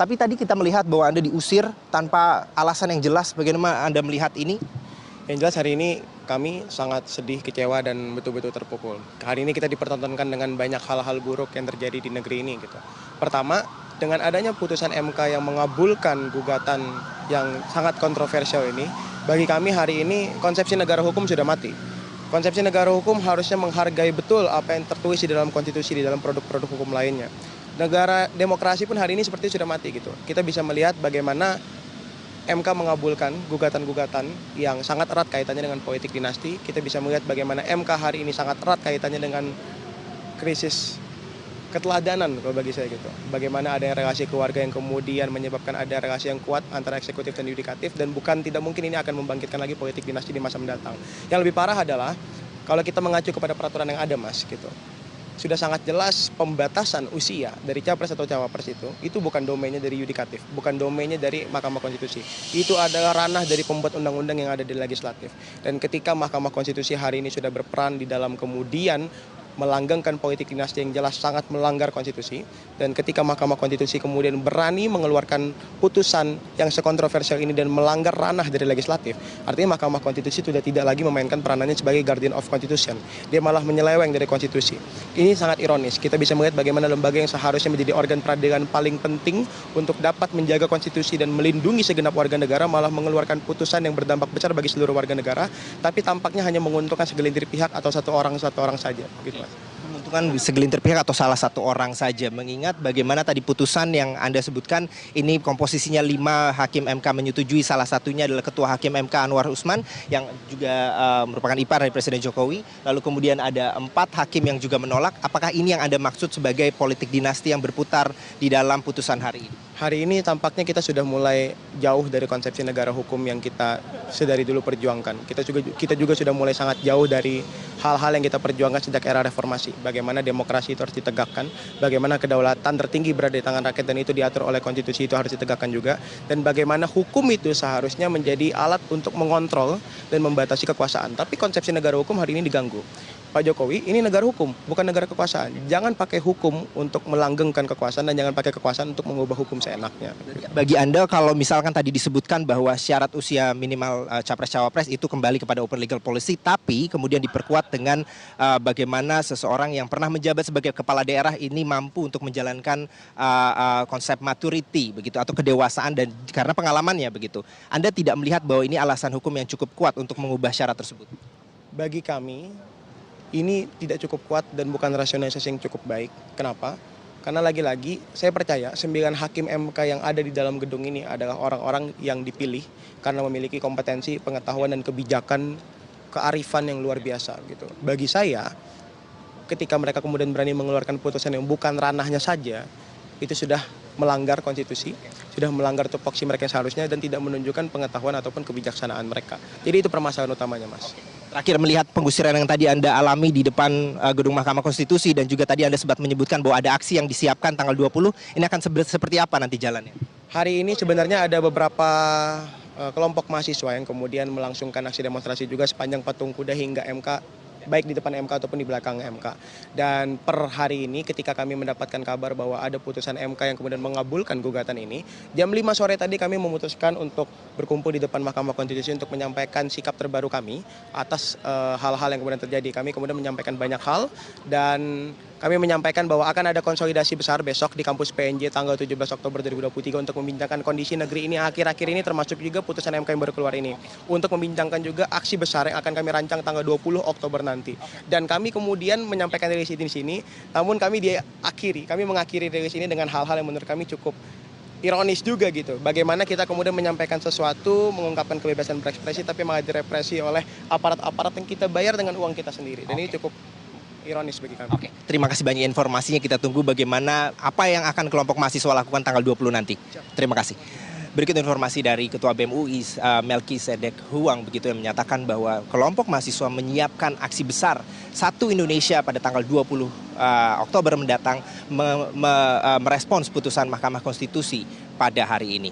Tapi tadi kita melihat bahwa Anda diusir tanpa alasan yang jelas. Bagaimana Anda melihat ini? Yang jelas hari ini kami sangat sedih, kecewa, dan betul-betul terpukul. Hari ini kita dipertontonkan dengan banyak hal-hal buruk yang terjadi di negeri ini gitu. Pertama, dengan adanya putusan MK yang mengabulkan gugatan yang sangat kontroversial ini, bagi kami hari ini konsepsi negara hukum sudah mati. Konsepsi negara hukum harusnya menghargai betul apa yang tertulis di dalam konstitusi, di dalam produk-produk hukum lainnya. Negara demokrasi pun hari ini seperti sudah mati gitu. Kita bisa melihat bagaimana MK mengabulkan gugatan-gugatan yang sangat erat kaitannya dengan politik dinasti. Kita bisa melihat bagaimana MK hari ini sangat erat kaitannya dengan krisis keteladanan kalau bagi saya gitu. Bagaimana ada relasi keluarga yang kemudian menyebabkan ada relasi yang kuat antara eksekutif dan yudikatif, dan bukan tidak mungkin ini akan membangkitkan lagi politik dinasti di masa mendatang. Yang lebih parah adalah kalau kita mengacu kepada peraturan yang ada, Mas, gitu. Sudah sangat jelas pembatasan usia dari capres atau cawapres itu bukan domainnya dari yudikatif, bukan domainnya dari Mahkamah Konstitusi. Itu adalah ranah dari pembuat undang-undang yang ada di legislatif. Dan ketika Mahkamah Konstitusi hari ini sudah berperan di dalam kemudian melanggengkan politik dinasti yang jelas sangat melanggar konstitusi, dan ketika Mahkamah Konstitusi kemudian berani mengeluarkan putusan yang sekontroversial ini dan melanggar ranah dari legislatif, artinya Mahkamah Konstitusi sudah tidak lagi memainkan peranannya sebagai guardian of constitution. Dia malah menyeleweng dari konstitusi. Ini sangat ironis. Kita bisa melihat bagaimana lembaga yang seharusnya menjadi organ peradilan paling penting untuk dapat menjaga konstitusi dan melindungi segenap warga negara malah mengeluarkan putusan yang berdampak besar bagi seluruh warga negara, tapi tampaknya hanya menguntungkan segelintir pihak atau satu orang saja gitu. Menguntungkan segelintir pihak atau salah satu orang saja, mengingat bagaimana tadi putusan yang Anda sebutkan ini komposisinya 5 hakim MK menyetujui, salah satunya adalah Ketua Hakim MK Anwar Usman yang juga merupakan ipar dari Presiden Jokowi, lalu kemudian ada 4 hakim yang juga menolak. Apakah ini yang Anda maksud sebagai politik dinasti yang berputar di dalam putusan hari ini? Hari ini tampaknya kita sudah mulai jauh dari konsepsi negara hukum yang kita sedari dulu perjuangkan. Kita juga sudah mulai sangat jauh dari hal-hal yang kita perjuangkan sejak era reformasi. Bagaimana demokrasi itu harus ditegakkan, bagaimana kedaulatan tertinggi berada di tangan rakyat dan itu diatur oleh konstitusi itu harus ditegakkan juga, dan bagaimana hukum itu seharusnya menjadi alat untuk mengontrol dan membatasi kekuasaan. Tapi konsepsi negara hukum hari ini diganggu. Pak Jokowi, ini negara hukum, bukan negara kekuasaan. Jangan pakai hukum untuk melanggengkan kekuasaan dan jangan pakai kekuasaan untuk mengubah hukum seenaknya. Bagi Anda, kalau misalkan tadi disebutkan bahwa syarat usia minimal capres-cawapres itu kembali kepada open legal policy, tapi kemudian diperkuat dengan bagaimana seseorang yang pernah menjabat sebagai kepala daerah ini mampu untuk menjalankan konsep maturity begitu atau kedewasaan dan karena pengalamannya begitu. Anda tidak melihat bahwa ini alasan hukum yang cukup kuat untuk mengubah syarat tersebut? Bagi kami, ini tidak cukup kuat dan bukan rasionalisasi yang cukup baik. Kenapa? Karena lagi-lagi saya percaya 9 hakim MK yang ada di dalam gedung ini adalah orang-orang yang dipilih karena memiliki kompetensi, pengetahuan, dan kebijakan, kearifan yang luar biasa gitu. Bagi saya, ketika mereka kemudian berani mengeluarkan putusan yang bukan ranahnya saja, itu sudah melanggar konstitusi, sudah melanggar tupoksi mereka yang seharusnya dan tidak menunjukkan pengetahuan ataupun kebijaksanaan mereka. Jadi itu permasalahan utamanya, Mas. Terakhir, melihat penggusuran yang tadi Anda alami di depan gedung Mahkamah Konstitusi dan juga tadi Anda sempat menyebutkan bahwa ada aksi yang disiapkan tanggal 20, ini akan seperti apa nanti jalannya? Hari ini sebenarnya ada beberapa kelompok mahasiswa yang kemudian melangsungkan aksi demonstrasi juga sepanjang patung kuda hingga MK, baik di depan MK ataupun di belakang MK. Dan per hari ini ketika kami mendapatkan kabar bahwa ada putusan MK yang kemudian mengabulkan gugatan ini, jam 5 sore tadi kami memutuskan untuk berkumpul di depan Mahkamah Konstitusi untuk menyampaikan sikap terbaru kami atas hal-hal yang kemudian terjadi. Kami kemudian menyampaikan banyak hal dan kami menyampaikan bahwa akan ada konsolidasi besar besok di kampus PNJ tanggal 17 Oktober 2023 untuk membincangkan kondisi negeri ini akhir-akhir ini, termasuk juga putusan MK yang baru keluar ini. Untuk membincangkan juga aksi besar yang akan kami rancang tanggal 20 Oktober nanti. Dan kami kemudian menyampaikan rilis ini di sini, namun kami mengakhiri rilis ini dengan hal-hal yang menurut kami cukup ironis juga gitu. Bagaimana kita kemudian menyampaikan sesuatu, mengungkapkan kebebasan berekspresi, tapi malah direpresi oleh aparat-aparat yang kita bayar dengan uang kita sendiri. Dan ini cukup ironis bagi kami. Oke, terima kasih banyak informasinya. Kita tunggu bagaimana apa yang akan kelompok mahasiswa lakukan tanggal 20 nanti. Terima kasih. Berikut informasi dari Ketua BEM UI Melkisedek Huang begitu yang menyatakan bahwa kelompok mahasiswa menyiapkan aksi besar Satu Indonesia pada tanggal 20 Oktober mendatang merespons putusan Mahkamah Konstitusi pada hari ini.